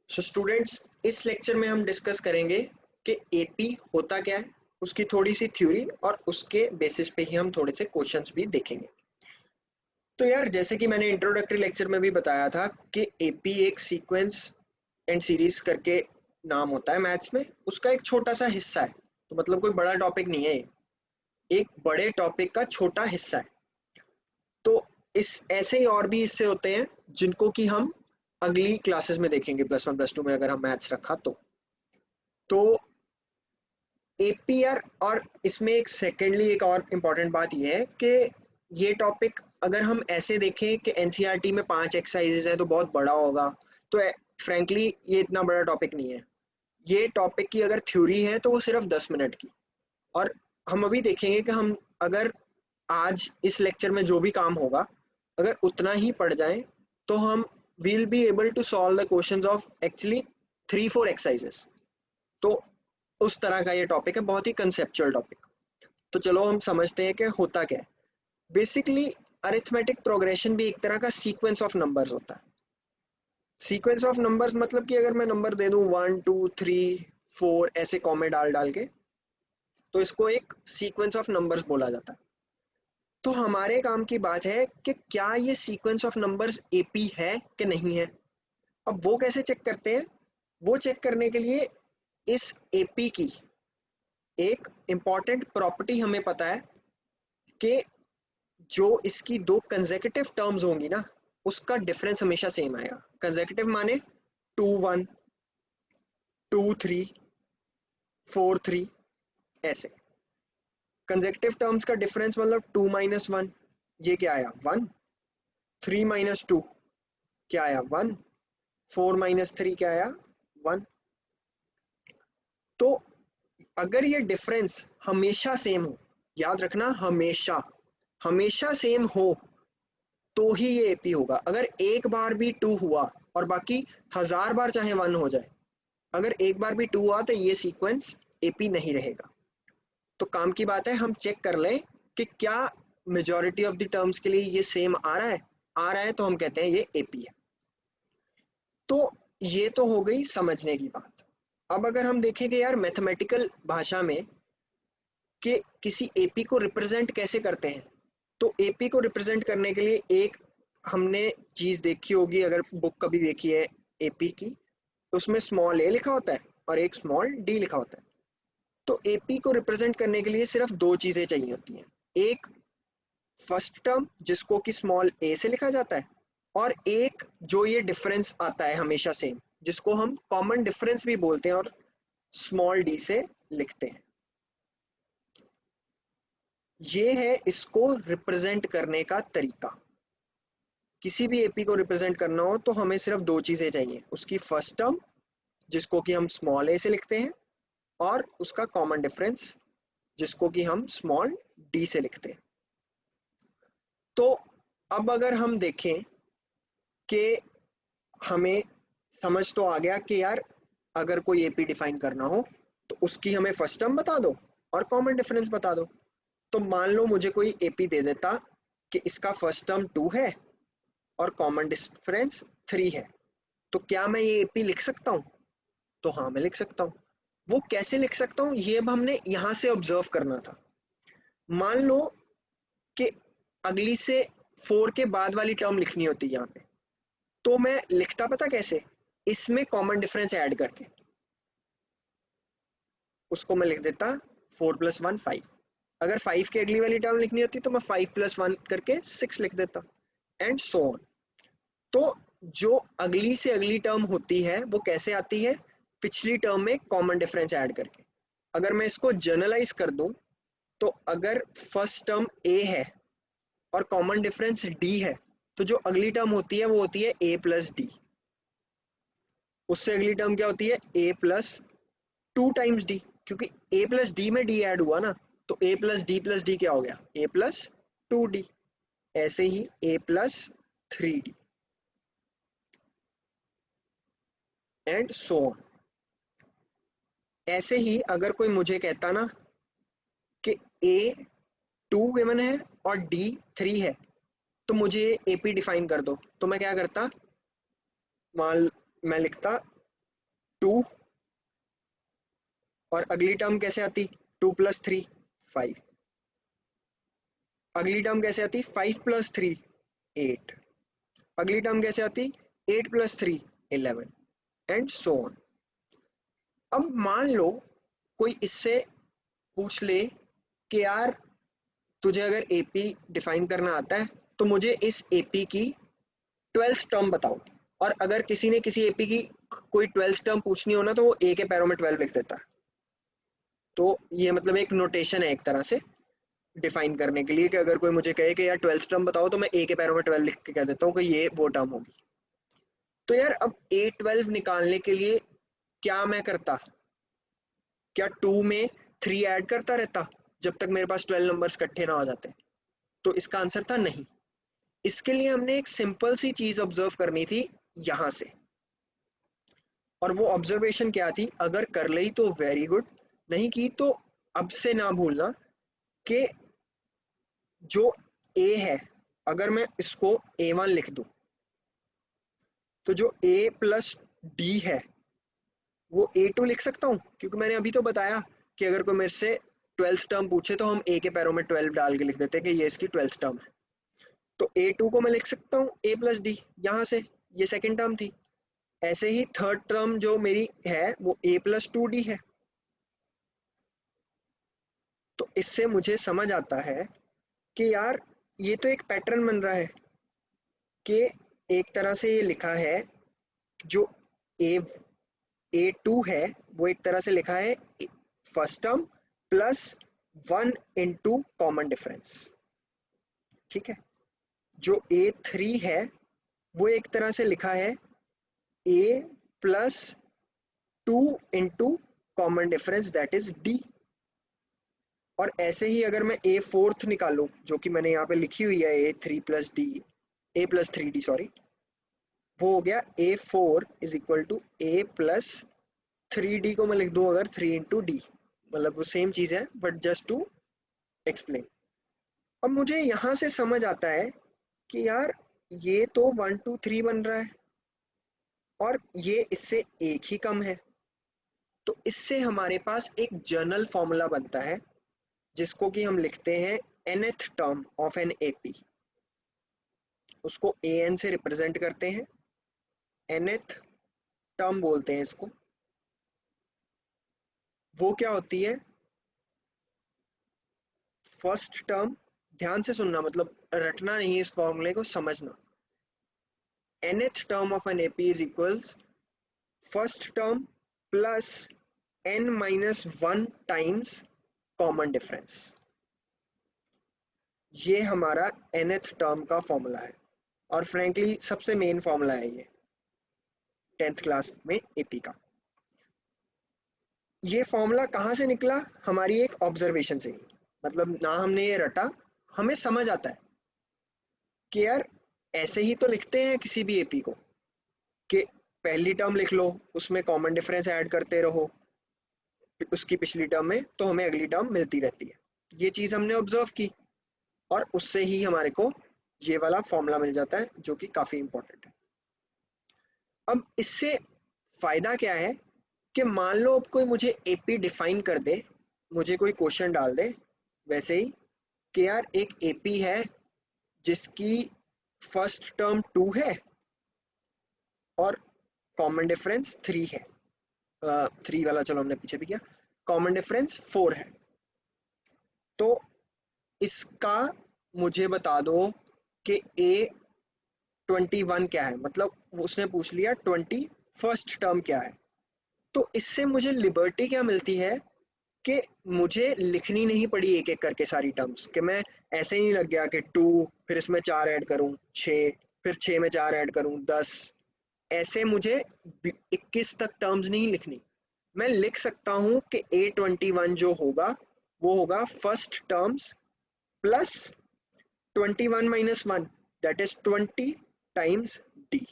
So students, इस lecture में हम डिस्कस करेंगे कि एपी होता क्या है, उसकी थोड़ी सी थ्योरी और उसके बेसिस पे ही हम थोड़े से क्वेश्चंस भी देखेंगे। तो यार, जैसे कि मैंने इंट्रोडक्टरी लेक्चर में भी बताया था कि एपी एक सीक्वेंस एंड सीरीज करके नाम होता है मैथ्स में, उसका एक छोटा सा हिस्सा है। तो मतलब कोई बड़ा टॉपिक नहीं है, ये एक बड़े टॉपिक का छोटा हिस्सा है। तो इस ऐसे ही और भी हिस्से होते हैं जिनको कि हम अगली क्लासेस में देखेंगे, +1 +2 में अगर हम मैथ्स रखा तो एपीआर। और इसमें एक सेकेंडली एक और इम्पॉर्टेंट बात यह है कि ये टॉपिक अगर हम ऐसे देखें कि एनसीईआरटी में 5 एक्सरसाइजेज है तो बहुत बड़ा होगा, तो फ्रेंकली ये इतना बड़ा टॉपिक नहीं है। ये टॉपिक की अगर थ्योरी है तो वो सिर्फ 10 मिनट की। और हम अभी देखेंगे कि हम अगर आज इस लेक्चर में जो भी काम होगा, अगर उतना ही पढ़ जाएं तो हम will be able to solve the questions of actually 3-4 exercises. तो उस तरह का ये टॉपिक है, बहुत ही कंसेप्चुअल टॉपिक। तो चलो हम समझते हैं कि होता क्या है। बेसिकली अरिथमेटिक प्रोग्रेशन भी एक तरह का सीक्वेंस ऑफ नंबर्स होता है। सीक्वेंस ऑफ नंबर्स मतलब कि अगर मैं नंबर दे दूं 1 2 3 4 ऐसे कॉमे डाल डाल के, तो इसको एक सीक्वेंस ऑफ नंबर्स बोला जाता है। तो हमारे काम की बात है कि क्या ये सीक्वेंस ऑफ नंबर्स एपी है कि नहीं है। अब वो कैसे चेक करते हैं? वो चेक करने के लिए इस एपी की एक इम्पॉर्टेंट प्रॉपर्टी हमें पता है कि जो इसकी दो कंसेक्यूटिव टर्म्स होंगी ना, उसका डिफरेंस हमेशा सेम आएगा। कंसेक्यूटिव माने 2 1 2 3 4 3 ऐसे। कंसेक्यूटिव टर्म्स का डिफरेंस मतलब 2 - 1, ये क्या आया 1। 3 - 2 क्या आया 1। 4 - 3 क्या आया 1। तो अगर ये डिफरेंस हमेशा सेम हो, याद रखना हमेशा हमेशा सेम हो, तो ही ये एपी होगा। अगर एक बार भी 2 हुआ और बाकी 1000 बार चाहे 1 हो जाए, अगर एक बार भी 2 हुआ तो ये सीक्वेंस एपी नहीं रहेगा। तो काम की बात है हम चेक कर लें कि क्या मेजॉरिटी ऑफ द टर्म्स के लिए ये सेम आ रहा है। आ रहा है तो हम कहते हैं ये एपी है। तो ये तो हो गई समझने की बात। अब अगर हम देखें कि यार मैथमेटिकल भाषा में कि किसी एपी को रिप्रेजेंट कैसे करते हैं, तो एपी को रिप्रेजेंट करने के लिए एक हमने चीज देखी होगी, अगर बुक कभी देखी है एपी की, तो उसमें स्मॉल ए लिखा होता है और एक स्मॉल डी लिखा होता है। तो एपी को रिप्रेजेंट करने के लिए सिर्फ दो चीजें चाहिए होती हैं। एक फर्स्ट टर्म जिसको कि स्मॉल ए से लिखा जाता है, और एक जो ये डिफरेंस आता है हमेशा सेम, जिसको हम कॉमन डिफरेंस भी बोलते हैं और स्मॉल डी से लिखते हैं। ये है इसको रिप्रेजेंट करने का तरीका। किसी भी एपी को रिप्रेजेंट करना हो तो हमें सिर्फ दो चीजें चाहिए, उसकी फर्स्ट टर्म जिसको कि हम स्मॉल ए से लिखते हैं, और उसका कॉमन डिफरेंस जिसको कि हम स्मॉल डी से लिखते हैं। तो अब अगर हम देखें कि हमें समझ तो आ गया कि यार अगर कोई एपी डिफाइन करना हो तो उसकी हमें फर्स्ट टर्म बता दो और कॉमन डिफरेंस बता दो। तो मान लो मुझे कोई एपी दे देता कि इसका फर्स्ट टर्म 2 है और कॉमन डिफरेंस 3 है, तो क्या मैं ये एपी लिख सकता हूँ? तो हाँ, मैं लिख सकता हूँ। वो कैसे लिख सकता हूँ ये अब हमने यहाँ से ऑब्जर्व करना था। मान लो कि अगली से 4 के बाद वाली टर्म लिखनी होती है यहाँ पे, तो मैं लिखता पता कैसे? इसमें कॉमन डिफरेंस ऐड करके उसको मैं लिख देता 4 + 1 5। अगर 5 की अगली वाली टर्म लिखनी होती तो मैं 5 + 1 करके 6 लिख देता, एंड सो ऑन। तो जो अगली से अगली टर्म होती है वो कैसे आती है? पिछली टर्म में कॉमन डिफरेंस ऐड करके। अगर मैं इसको जनरलाइज कर दूं, तो अगर फर्स्ट टर्म ए है और कॉमन डिफरेंस डी है, तो जो अगली टर्म होती है वो होती है a+d। उससे अगली टर्म क्या होती है? a+2 × d, क्योंकि a+d में d ऐड हुआ ना, तो a+d+d क्या हो गया? a+2d। ऐसे ही a+3d एंड सो ऑन। ऐसे ही अगर कोई मुझे कहता ना कि a 2 गिवन है और d 3 है, तो मुझे एपी डिफाइन कर दो, तो मैं क्या करता? मान मैं लिखता 2, और अगली टर्म कैसे आती, 2 + 3 5, अगली टर्म कैसे आती 5 + 3 8, अगली टर्म कैसे आती 8 + 3 11, एंड सो ऑन। अब मान लो कोई इससे पूछ ले कि यार तुझे अगर एपी डिफाइन करना आता है तो मुझे इस एपी की 12th टर्म बताओ, और अगर किसी ने किसी एपी की कोई 12th टर्म पूछनी हो ना तो वो ए के पैरों में 12 लिख देता है। तो ये मतलब एक नोटेशन है एक तरह से डिफाइन करने के लिए कि अगर कोई मुझे कहे कि यार 12th टर्म बताओ तो मैं ए के पैरों में 12 लिख के कह देता हूँ कि ये वो टर्म होगी। तो यार अब A12 निकालने के लिए क्या मैं करता, क्या 2 में 3 ऐड करता रहता जब तक मेरे पास 12 नंबर्स इकट्ठे ना हो जाते? तो इसका आंसर था नहीं। इसके लिए हमने एक सिंपल सी चीज ऑब्जर्व करनी थी यहां से, और वो ऑब्जर्वेशन क्या थी, अगर कर ली तो वेरी गुड, नहीं की तो अब से ना भूलना कि जो A है अगर मैं इसको A1 लिख दूं तो जो A + D है वो A2 लिख सकता हूँ, क्योंकि मैंने अभी तो बताया कि अगर कोई मेरे से 12th टर्म पूछे तो हम A के पैरों में 12 डाल के लिख देते हैं कि ये इसकी 12th टर्म है। तो A2 को मैं लिख सकता हूँ A + D, यहाँ से ये सेकेंड टर्म थी। ऐसे ही थर्ड टर्म जो मेरी है वो A + 2D है। तो इससे मुझे समझ आता है कि यार ये तो एक पैटर्न बन रहा है कि एक तरह से ये लिखा है, जो A2 है वो एक तरह से लिखा है first term plus 1 into common difference, ठीक है। जो A3 है वो एक तरह से लिखा है A + 2 into common difference that is D। और ऐसे ही अगर मैं A4 निकालूं जो कि मैंने यहाँ पे लिखी हुई है A + 3D सॉरी, वो हो गया A4 = A + 3D को मैं लिख दूं अगर 3 इंटू डी, मतलब वो सेम चीज है बट जस्ट टू एक्सप्लेन। अब मुझे यहां से समझ आता है कि यार ये तो 1 2 3 बन रहा है और ये इससे एक ही कम है, तो इससे हमारे पास एक जनरल फॉर्मूला बनता है जिसको कि हम लिखते हैं nth term of an AP, उसको an से रिप्रेजेंट करते हैं, nth टर्म बोलते हैं इसको। वो क्या होती है, फर्स्ट टर्म, ध्यान से सुनना मतलब रटना नहीं है, इस फॉर्मूले को समझना। nth term of an AP is equals first term plus n minus 1 times common difference। ये हमारा nth टर्म का फॉर्मूला है और फ्रैंकली सबसे मेन फॉर्मूला है ये 10th क्लास में एपी का। ये फॉर्मूला कहाँ से निकला, हमारी एक ऑब्जर्वेशन से ही, मतलब ना हमने ये रटा, हमें समझ आता है कि यार ऐसे ही तो लिखते हैं किसी भी एपी को कि पहली टर्म लिख लो उसमें कॉमन डिफरेंस ऐड करते रहो उसकी पिछली टर्म में, तो हमें अगली टर्म मिलती रहती है। ये चीज हमने ऑब्जर्व की और उससे ही हमारे को ये वाला फॉर्मूला मिल जाता है जो कि काफी इंपॉर्टेंट है। अब इससे फायदा क्या है कि मान लो अब कोई मुझे एपी डिफाइन कर दे, मुझे कोई क्वेश्चन डाल दे वैसे ही कि यार एक एपी है जिसकी फर्स्ट टर्म 2 है और कॉमन डिफरेंस 3 है, 3 वाला चलो हमने पीछे भी किया, कॉमन डिफरेंस 4 है, तो इसका मुझे बता दो कि A21 क्या है, मतलब उसने पूछ लिया 21st टर्म क्या है। तो इससे मुझे लिबर्टी क्या मिलती है कि मुझे लिखनी नहीं पड़ी एक एक करके सारी टर्म्स, कि मैं ऐसे ही नहीं लग गया कि 2 फिर इसमें 4 ऐड करूं 6 फिर 6 में 4 ऐड करूं 10, ऐसे मुझे 21 तक टर्म्स नहीं लिखनी। मैं लिख सकता हूं कि A21 जो होगा वो होगा first terms plus 21 - 1 that is 20 times D.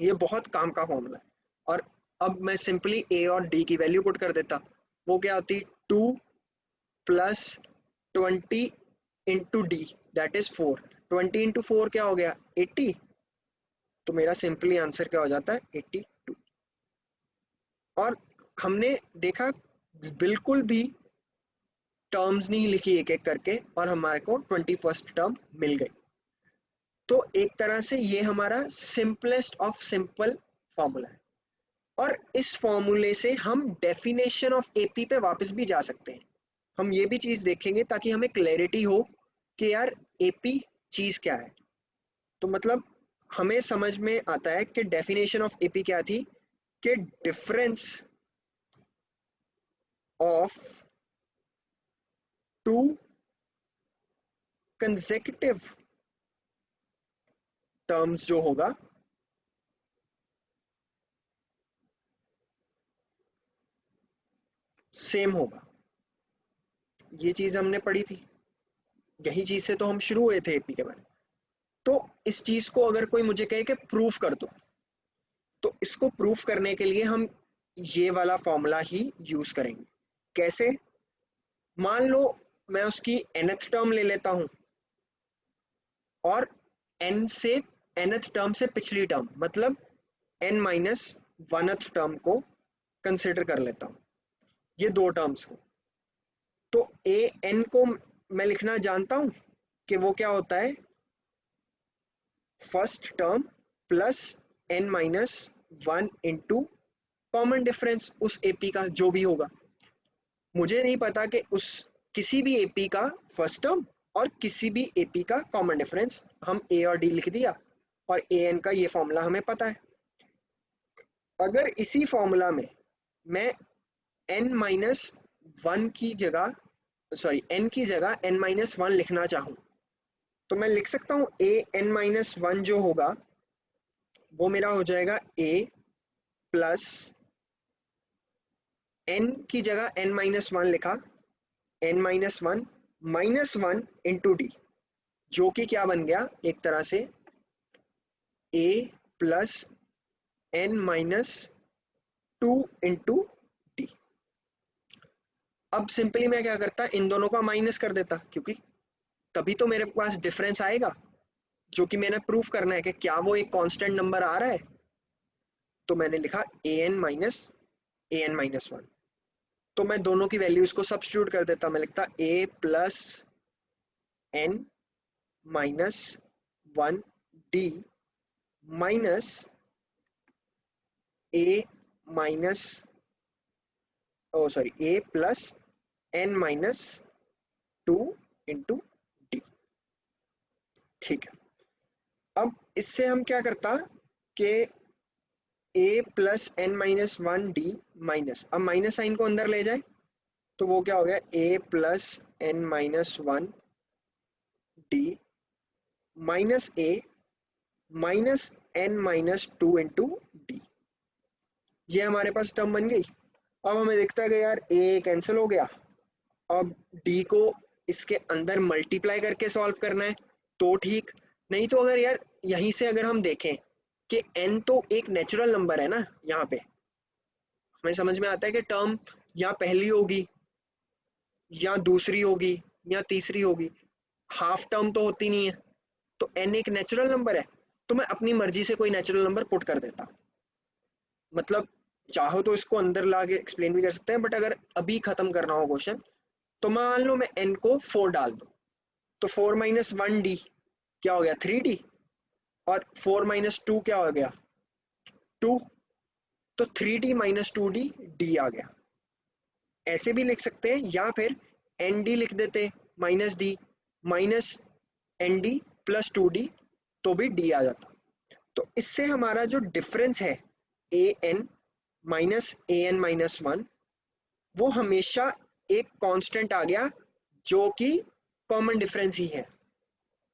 ये बहुत काम का फॉर्मूला है। और अब मैं सिंपली ए और डी की वैल्यू पुट कर देता, वो क्या होती 2 + 20 into D that is 4, 20 into 4 क्या हो गया 80, तो मेरा सिंपली आंसर क्या हो जाता है 82। और हमने देखा बिल्कुल भी टर्म्स नहीं लिखी एक एक करके और हमारे को 21st टर्म मिल गई। तो एक तरह से ये हमारा सिंपलेस्ट ऑफ सिंपल फॉर्मूला है और इस फॉर्मूले से हम डेफिनेशन ऑफ एपी पे वापस भी जा सकते हैं। हम ये भी चीज देखेंगे ताकि हमें क्लैरिटी हो कि यार एपी चीज क्या है। तो मतलब हमें समझ में आता है कि डेफिनेशन ऑफ एपी क्या थी कि difference of to consecutive terms जो होगा सेम होगा। ये चीज हमने पढ़ी थी, यही चीज से तो हम शुरू हुए थे एपी के बारे में। तो इस चीज को अगर कोई मुझे कहे कि प्रूफ कर दो, तो इसको प्रूफ करने के लिए हम ये वाला फॉर्मूला ही यूज करेंगे। कैसे? मान लो मैं उसकी nth टर्म ले लेता हूं और n से nth टर्म से पिछली टर्म मतलब n माइनस 1th टर्म को कंसिडर कर लेता हूं, ये दो टर्म्स को। तो ए एन को मैं लिखना जानता हूं कि वो क्या होता है, first term plus n minus 1 into common difference उस एपी का जो भी होगा। मुझे नहीं पता कि उस किसी भी एपी का फर्स्ट टर्म और किसी भी एपी का कॉमन डिफरेंस, हम ए और डी लिख दिया और ए एन का ये फॉर्मूला हमें पता है। अगर इसी फॉर्मूला में मैं n माइनस 1 की जगह n की जगह n माइनस 1 लिखना चाहूँ तो मैं लिख सकता हूँ ए एन माइनस 1 जो होगा वो मेरा हो जाएगा a प्लस n की जगह n माइनस 1 लिखा, n minus 1 minus 1 into D, जो कि क्या बन गया एक तरह से a plus n minus 2 into D. अब सिंपली मैं क्या करता, इन दोनों का माइनस कर देता, क्योंकि तभी तो मेरे पास डिफरेंस आएगा जो कि मैंने प्रूफ करना है कि क्या वो एक कांस्टेंट नंबर आ रहा है। तो मैंने लिखा ए एन माइनस 1। तो मैं दोनों की वैल्यूज को सब्स्टिट्यूट कर देता, मैं लिखता A plus N minus 1 D minus A minus A plus N minus 2 into D. ठीक है, अब इससे हम क्या करता कि a plus N minus 1 D minus, अब माइनस साइन को अंदर ले जाए तो वो क्या हो गया a plus N minus 1 D minus A minus n minus 2 into d. ये हमारे पास टर्म बन गई। अब हमें दिखता है कि यार a कैंसिल हो गया, अब d को इसके अंदर मल्टीप्लाई करके सॉल्व करना है तो ठीक, नहीं तो अगर यार यहीं से अगर हम देखें कि n तो एक नेचुरल नंबर है ना, यहाँ पे हमें समझ में आता है कि टर्म या पहली होगी या दूसरी होगी या तीसरी होगी, हाफ टर्म तो होती नहीं है। तो n एक नेचुरल नंबर है, तो मैं अपनी मर्जी से कोई नेचुरल नंबर पुट कर देता। मतलब चाहो तो इसको अंदर ला के एक्सप्लेन भी कर सकते हैं, बट अगर अभी खत्म करना हो क्वेश्चन तो मान लो मैं n को 4 डाल दूं, तो 4 माइनस 1 डी क्या हो गया 3d, और 4 माइनस 2 क्या हो गया 2, तो 3d माइनस 2d डी आ गया। ऐसे भी लिख सकते हैं या फिर एन डी लिख देते minus d minus n d plus 2d, तो भी डी आ जाता। तो इससे हमारा जो डिफरेंस है A N minus A N minus 1, वो हमेशा एक कांस्टेंट आ गया जो कि कॉमन डिफरेंस ही है।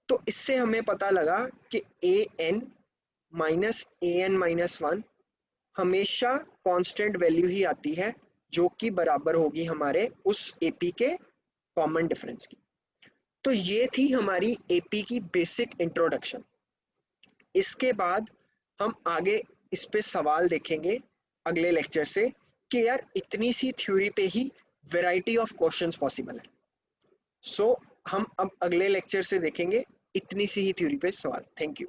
तो इससे हमें पता लगा कि A N minus A N minus 1 हमेशा कांस्टेंट वैल्यू ही आती है जो कि बराबर होगी हमारे उस एपी के कॉमन डिफरेंस की। तो ये थी हमारी एपी की बेसिक इंट्रोडक्शन। इसके बाद हम आगे इस पे सवाल देखेंगे अगले लेक्चर से कि यार इतनी सी थ्योरी पे ही वैरायटी ऑफ क्वेश्चंस पॉसिबल है। सो हम अब अगले लेक्चर से देखेंगे इतनी सी ही थ्योरी पे सवाल। Thank you.